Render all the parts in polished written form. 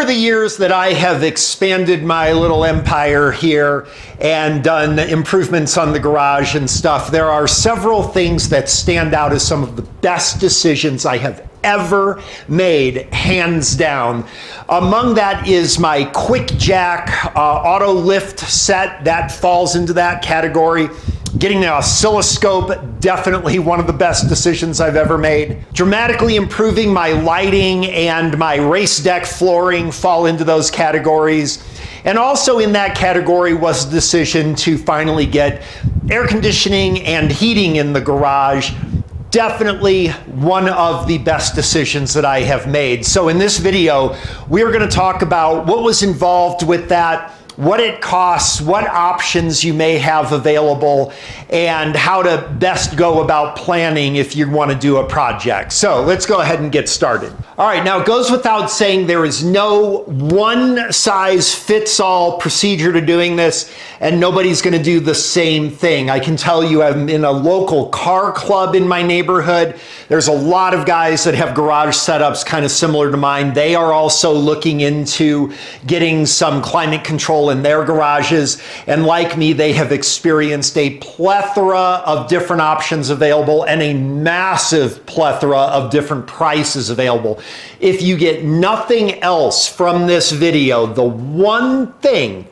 over the years that I have expanded my little empire here and done improvements on the garage and stuff, there are several things that stand out as some of the best decisions I have ever made, hands down. Among that is my Quick Jack auto lift set. That falls into that category. Getting an oscilloscope, definitely one of the best decisions I've ever made. Dramatically improving my lighting and my race deck flooring fall into those categories. And also in that category was the decision to finally get air conditioning and heating in the garage. Definitely one of the best decisions that I have made. So in this video, we're going to talk about what was involved with that, what it costs, what options you may have available, and how to best go about planning if you want to do a project. So let's go ahead and get started. All right, now it goes without saying there is no one size fits all procedure to doing this, and nobody's going to do the same thing. I can tell you I'm in a local car club in my neighborhood. There's a lot of guys that have garage setups kind of similar to mine. They are also looking into getting some climate control in their garages, and like me, they have experienced a plethora of different options available and a massive plethora of different prices available. If you get nothing else from this video, the one thing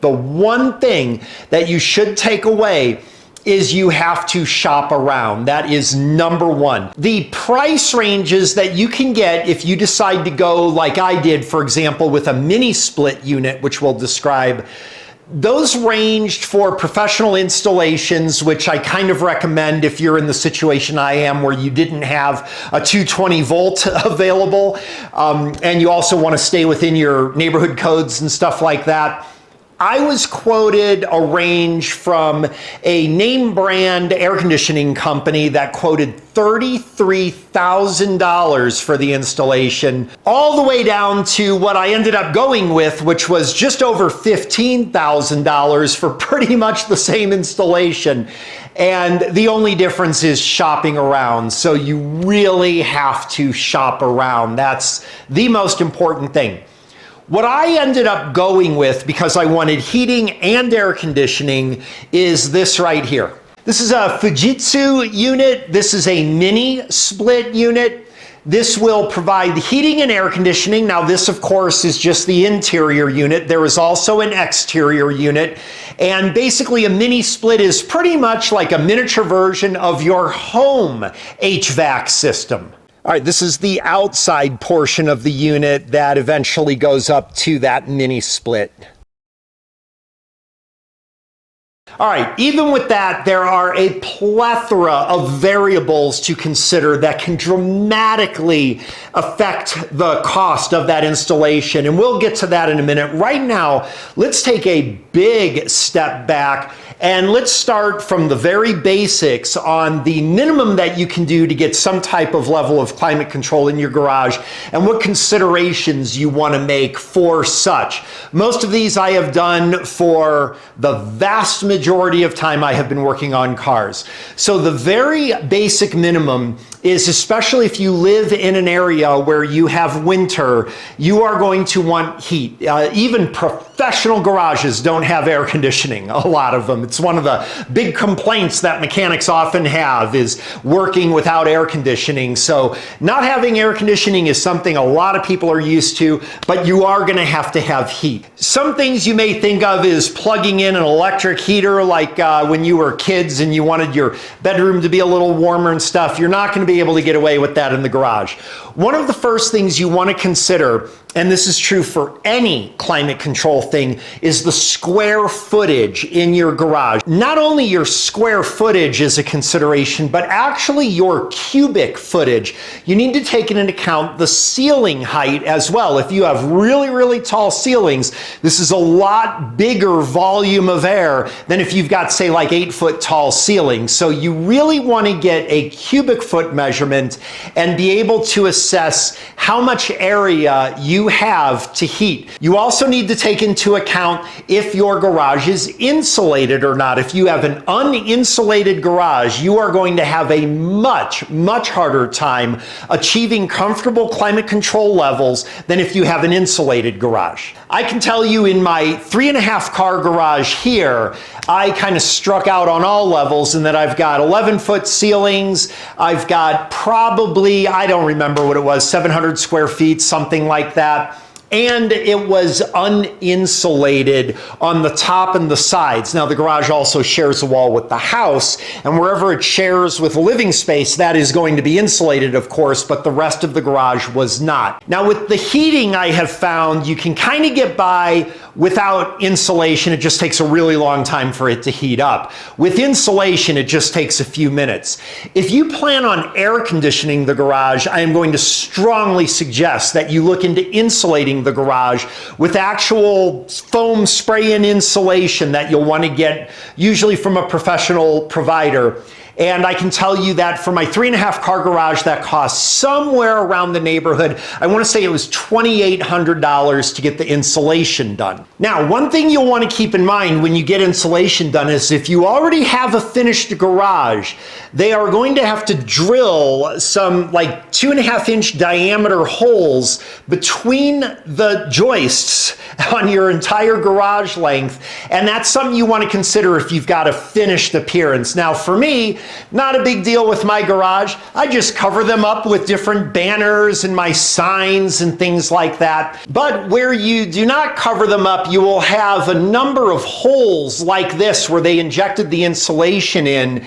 that you should take away is you have to shop around. That is number one. The price ranges that you can get if you decide to go like I did, for example, with a mini split unit, which we'll describe, those ranged for professional installations, which I kind of recommend if you're in the situation I am where you didn't have a 220 volt available, and you also want to stay within your neighborhood codes and stuff like that. I was quoted a range from a name brand air conditioning company that quoted $33,000 for the installation, all the way down to what I ended up going with, which was just over $15,000 for pretty much the same installation. And the only difference is shopping around. So you really have to shop around. That's the most important thing. What I ended up going with, because I wanted heating and air conditioning, is this right here. This is a Fujitsu unit. This is a mini split unit. This will provide heating and air conditioning. Now this, of course, is just the interior unit. There is also an exterior unit. And basically a mini split is pretty much like a miniature version of your home HVAC system. All right, this is the outside portion of the unit that eventually goes up to that mini split. All right, even with that, there are a plethora of variables to consider that can dramatically affect the cost of that installation, and we'll get to that in a minute. Right now, let's take a big step back and let's start from the very basics on the minimum that you can do to get some type of level of climate control in your garage and what considerations you want to make for such. Most of these I have done for the vast majority of time I have been working on cars. So the very basic minimum is, especially if you live in an area where you have winter, you are going to want heat. Even professional garages don't have air conditioning, a lot of them. It's one of the big complaints that mechanics often have, is working without air conditioning. So not having air conditioning is something a lot of people are used to, but you are going to have heat. Some things you may think of is plugging in an electric heater, like when you were kids and you wanted your bedroom to be a little warmer and stuff. You're not going to be able to get away with that in the garage. One of the first things you want to consider, and this is true for any climate control thing, is the square footage in your garage. Not only your square footage is a consideration, but actually your cubic footage. You need to take into account the ceiling height as well. If you have really, really tall ceilings, this is a lot bigger volume of air than if you've got, say, like 8-foot tall ceilings. So you really want to get a cubic foot measurement and be able to assess how much area you have to heat. You also need to take into account if your garage is insulated or not. If you have an uninsulated garage, you are going to have a much harder time achieving comfortable climate control levels than if you have an insulated garage. I can tell you in my 3.5 car garage here, I kind of struck out on all levels in that I've got 11-foot ceilings. I've got probably, I don't remember what it was, 700 square feet, something like that. And it was uninsulated on the top and the sides. Now the garage also shares a wall with the house, and wherever it shares with living space, that is going to be insulated, of course, but the rest of the garage was not. Now with the heating, I have found you can kind of get by without insulation. It just takes a really long time for it to heat up. With insulation, it just takes a few minutes. If you plan on air conditioning the garage, I am going to strongly suggest that you look into insulating the garage with actual foam spray-in insulation that you'll want to get usually from a professional provider. And I can tell you that for my 3.5 car garage, that cost somewhere around the neighborhood, I want to say it was $2,800 to get the insulation done. Now, one thing you'll want to keep in mind when you get insulation done is if you already have a finished garage, they are going to have to drill some like 2.5-inch diameter holes between the joists on your entire garage length. And that's something you want to consider if you've got a finished appearance. Now, for me, not a big deal with my garage. I just cover them up with different banners and my signs and things like that. But where you do not cover them up, you will have a number of holes like this where they injected the insulation in.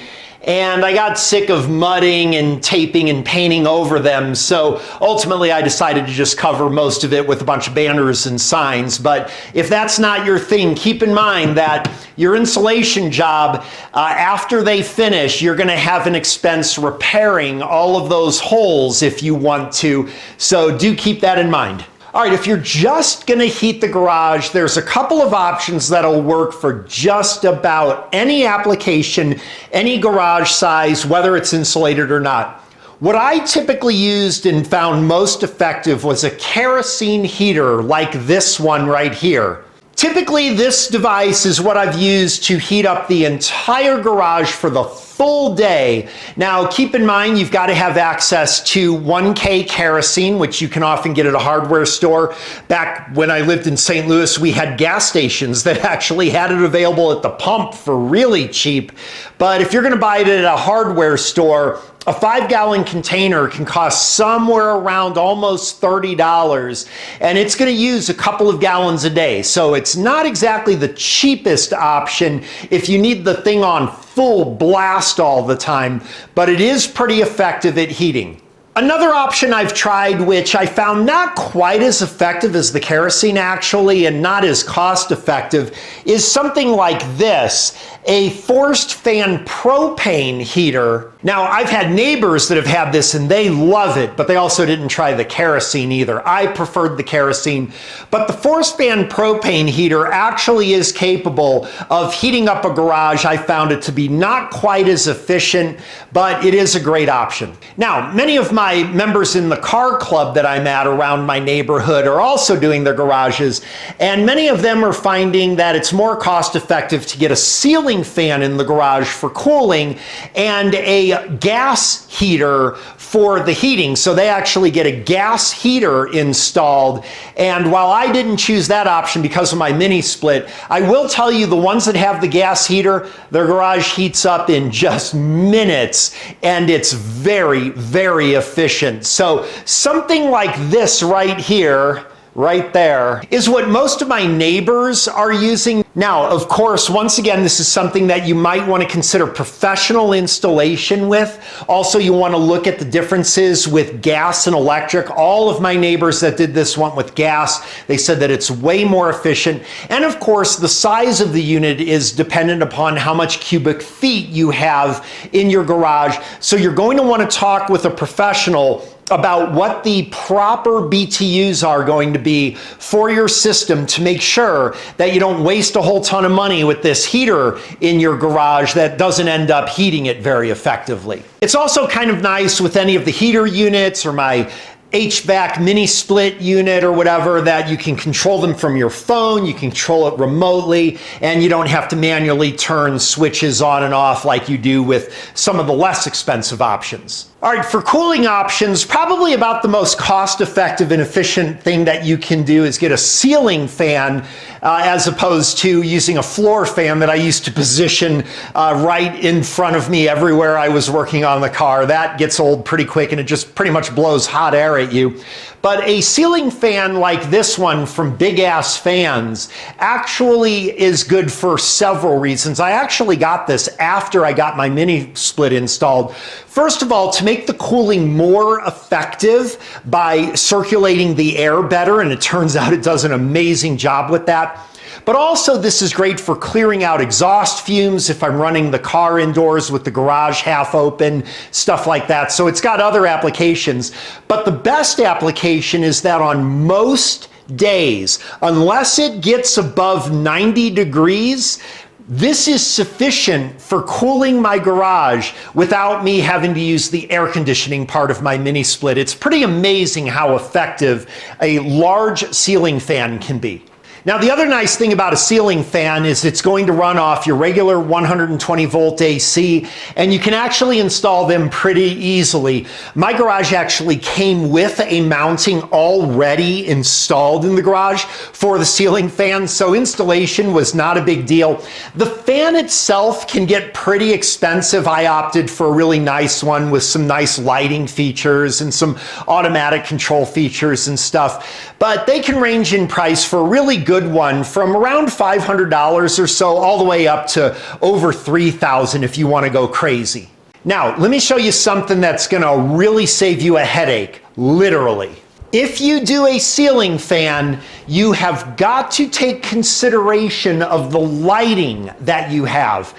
And I got sick of mudding and taping and painting over them. So ultimately I decided to just cover most of it with a bunch of banners and signs. But if that's not your thing, keep in mind that your insulation job, after they finish, you're gonna have an expense repairing all of those holes if you want to. So do keep that in mind. All right, if you're just gonna heat the garage, there's a couple of options that'll work for just about any application, any garage size, whether it's insulated or not. What I typically used and found most effective was a kerosene heater like this one right here. Typically, this device is what I've used to heat up the entire garage for the full day. Now, keep in mind, you've got to have access to 1K kerosene, which you can often get at a hardware store. Back when I lived in St. Louis, we had gas stations that actually had it available at the pump for really cheap. But if you're going to buy it at a hardware store, a 5-gallon container can cost somewhere around almost $30, and it's going to use a couple of gallons a day. So it's not exactly the cheapest option if you need the thing on full blast all the time, but it is pretty effective at heating. Another option I've tried, which I found not quite as effective as the kerosene actually, and not as cost effective, is something like this, a forced fan propane heater. Now, I've had neighbors that have had this and they love it, but they also didn't try the kerosene either. I preferred the kerosene, but the forced fan propane heater actually is capable of heating up a garage. I found it to be not quite as efficient, but it is a great option. Now, many of my members in the car club that I'm at around my neighborhood are also doing their garages, and many of them are finding that it's more cost effective to get a ceiling fan in the garage for cooling and a gas heater for the heating. So they actually get a gas heater installed. And while I didn't choose that option because of my mini split, I will tell you the ones that have the gas heater, their garage heats up in just minutes, and it's very, very efficient. So something like this right here, right there, is what most of my neighbors are using. Now, of course, once again, this is something that you might want to consider professional installation with. Also, you want to look at the differences with gas and electric. All of my neighbors that did this went with gas. They said that it's way more efficient. And of course, the size of the unit is dependent upon how much cubic feet you have in your garage. So you're going to want to talk with a professional about what the proper BTUs are going to be for your system to make sure that you don't waste a whole ton of money with this heater in your garage that doesn't end up heating it very effectively. It's also kind of nice with any of the heater units or my HVAC mini split unit or whatever that you can control them from your phone, you can control it remotely, and you don't have to manually turn switches on and off like you do with some of the less expensive options. All right, for cooling options, probably about the most cost-effective and efficient thing that you can do is get a ceiling fan as opposed to using a floor fan that I used to position right in front of me everywhere I was working on the car. That gets old pretty quick and it just pretty much blows hot air at you. But a ceiling fan like this one from Big Ass Fans actually is good for several reasons. I actually got this after I got my mini split installed. First of all, to make the cooling more effective by circulating the air better, and it turns out it does an amazing job with that. But also this is great for clearing out exhaust fumes if I'm running the car indoors with the garage half open, stuff like that. So it's got other applications. But the best application is that on most days, unless it gets above 90 degrees, this is sufficient for cooling my garage without me having to use the air conditioning part of my mini split. It's pretty amazing how effective a large ceiling fan can be. Now, the other nice thing about a ceiling fan is it's going to run off your regular 120 volt AC, and you can actually install them pretty easily. My garage actually came with a mounting already installed in the garage for the ceiling fan, so installation was not a big deal. The fan itself can get pretty expensive. I opted for a really nice one with some nice lighting features and some automatic control features and stuff, but they can range in price for a really good one from around $500 or so all the way up to over $3,000 if you want to go crazy. Now, let me show you something that's going to really save you a headache, literally. If you do a ceiling fan, you have got to take consideration of the lighting that you have.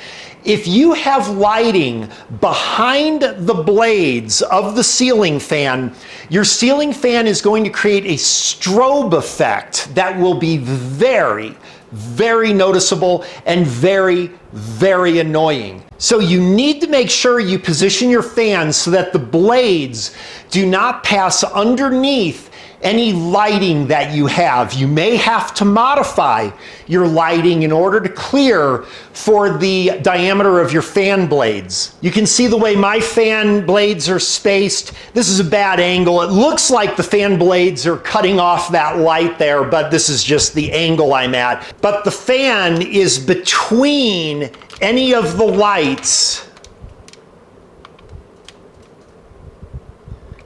If you have lighting behind the blades of the ceiling fan, your ceiling fan is going to create a strobe effect that will be very, very noticeable and very, very annoying. So you need to make sure you position your fan so that the blades do not pass underneath any lighting that you have. You may have to modify your lighting in order to clear for the diameter of your fan blades. You can see the way my fan blades are spaced. This is a bad angle. It looks like the fan blades are cutting off that light there, but this is just the angle I'm at. But the fan is between any of the lights,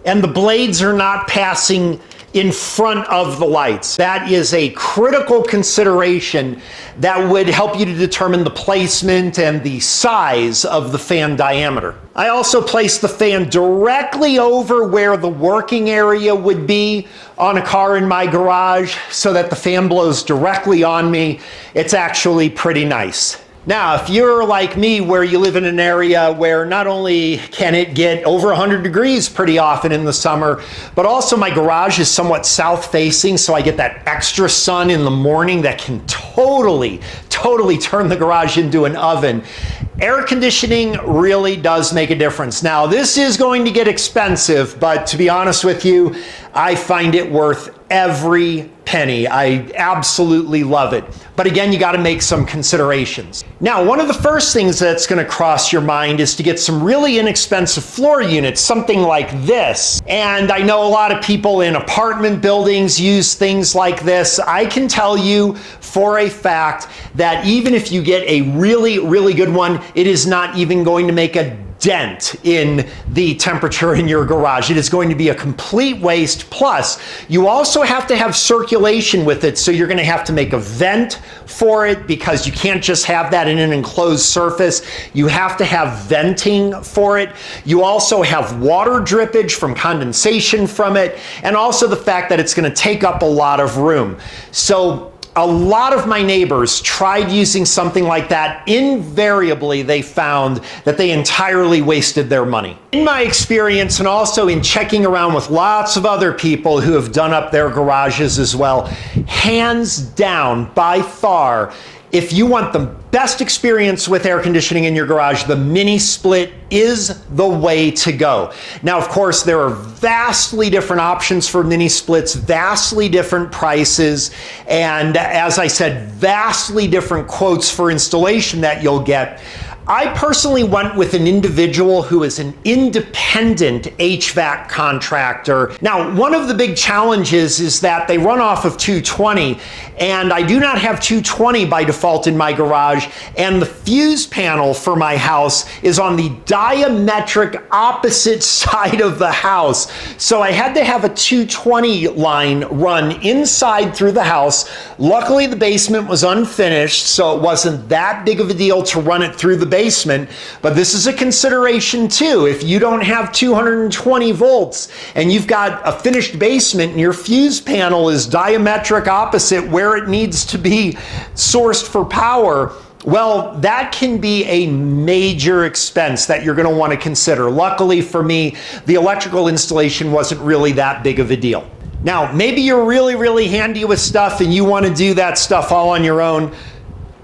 and the blades are not passing in front of the lights. That is a critical consideration that would help you to determine the placement and the size of the fan diameter. I also placed the fan directly over where the working area would be on a car in my garage so that the fan blows directly on me. It's actually pretty nice. Now, if you're like me where you live in an area where not only can it get over 100 degrees pretty often in the summer, but also my garage is somewhat south facing, so I get that extra sun in the morning that can totally turn the garage into an oven. Air conditioning really does make a difference. Now, this is going to get expensive, but to be honest with you, I find it worth every penny. I absolutely love it. But again, you got to make some considerations. Now, one of the first things that's going to cross your mind is to get some really inexpensive floor units, something like this. And I know a lot of people in apartment buildings use things like this. I can tell you for a fact that even if you get a really, really good one, it is not even going to make a dent in the temperature in your garage. It is going to be a complete waste. Plus, you also have to have circulation with it, so you're going to have to make a vent for it because you can't just have that in an enclosed surface. You have to have venting for it. You also have water drippage from condensation from it, and also the fact that it's going to take up a lot of room. So A lot of my neighbors tried using something like that. Invariably, they found that they entirely wasted their money. In my experience, and also in checking around with lots of other people who have done up their garages as well, hands down, by far, if you want the best experience with air conditioning in your garage, the mini split is the way to go. Now, of course, there are vastly different options for mini splits, vastly different prices, and as I said, vastly different quotes for installation that you'll get. I personally went with an individual who is an independent HVAC contractor. Now, one of the big challenges is that they run off of 220, and I do not have 220 by default in my garage, and the fuse panel for my house is on the diametric opposite side of the house. So I had to have a 220 line run inside through the house. Luckily, the basement was unfinished, so it wasn't that big of a deal to run it through the basement, but this is a consideration too. If you don't have 220 volts and you've got a finished basement and your fuse panel is diametric opposite where it needs to be sourced for power, well, that can be a major expense that you're going to want to consider. Luckily for me, the electrical installation wasn't really that big of a deal. Now, maybe you're really handy with stuff and you want to do that stuff all on your own.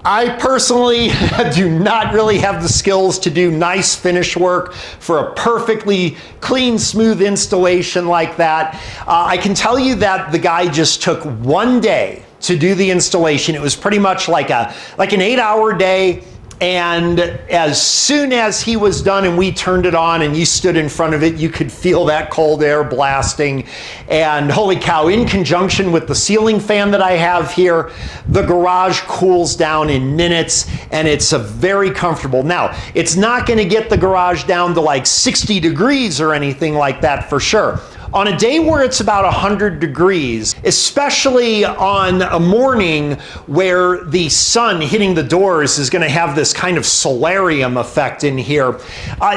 I personally do not really have the skills to do nice finish work for a perfectly clean, smooth installation like that. I can tell you that the guy just took one day to do the installation. It was pretty much like an 8-hour day. And as soon as he was done and we turned it on and you stood in front of it, you could feel that cold air blasting. And holy cow, in conjunction with the ceiling fan that I have here, the garage cools down in minutes and it's very comfortable. Now, it's not going to get the garage down to like 60 degrees or anything like that for sure. On a day where it's about 100 degrees, especially on a morning where the sun hitting the doors is going to have this kind of solarium effect in here,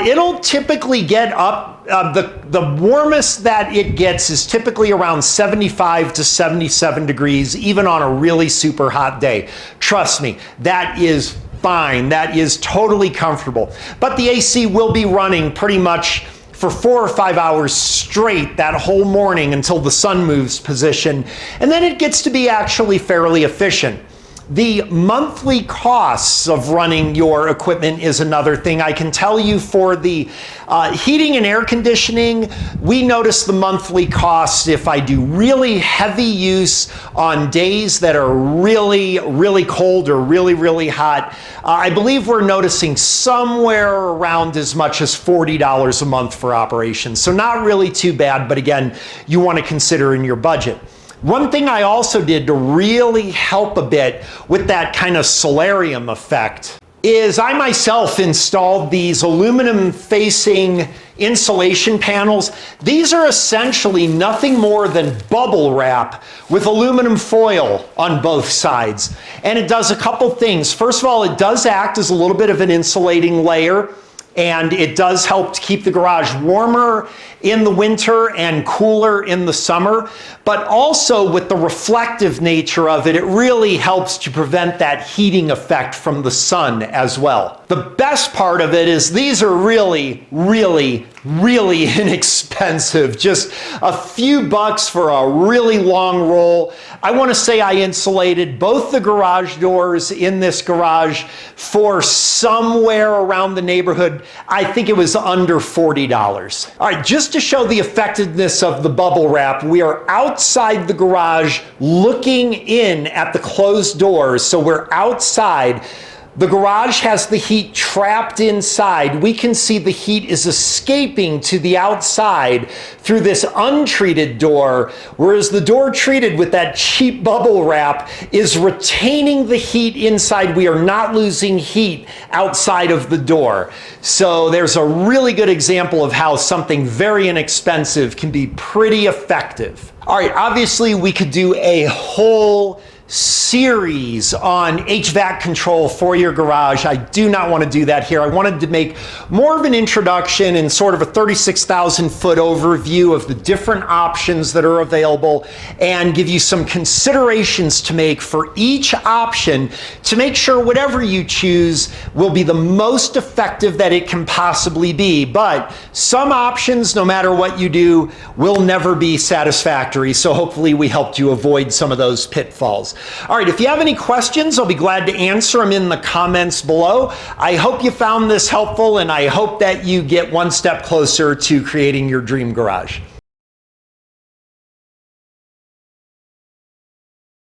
it'll typically get up. The warmest that it gets is typically around 75 to 77 degrees, even on a really super hot day. Trust me, that is fine. That is totally comfortable. But the AC will be running pretty much for 4 or 5 hours straight that whole morning until the sun moves position, and then it gets to be actually fairly efficient. The monthly costs of running your equipment is another thing. I can tell you for the heating and air conditioning, we notice the monthly costs if I do really heavy use on days that are really cold or really hot. I believe we're noticing somewhere around as much as $40 a month for operations. So not really too bad, but again, you want to consider in your budget. One thing I also did to really help a bit with that kind of solarium effect is I myself installed these aluminum facing insulation panels. These are essentially nothing more than bubble wrap with aluminum foil on both sides. And it does a couple things. First of all, it does act as a little bit of an insulating layer, and it does help to keep the garage warmer in the winter and cooler in the summer. But also with the reflective nature of it, it really helps to prevent that heating effect from the sun as well. The best part of it is these are really inexpensive. Just a few bucks for a really long roll. I want to say I insulated both the garage doors in this garage for somewhere around the neighborhood. I think it was under $40. All right, just to show the effectiveness of the bubble wrap, we are outside the garage looking in at the closed doors. So we're outside. The garage has the heat trapped inside. We can see the heat is escaping to the outside through this untreated door, whereas the door treated with that cheap bubble wrap is retaining the heat inside. We are not losing heat outside of the door. So there's a really good example of how something very inexpensive can be pretty effective. All right, obviously we could do a whole series on HVAC control for your garage. I do not want to do that here. I wanted to make more of an introduction and sort of a 36,000 foot overview of the different options that are available and give you some considerations to make for each option to make sure whatever you choose will be the most effective that it can possibly be. But some options, no matter what you do, will never be satisfactory. So hopefully we helped you avoid some of those pitfalls. All right, if you have any questions, I'll be glad to answer them in the comments below. I hope you found this helpful, and I hope that you get one step closer to creating your dream garage.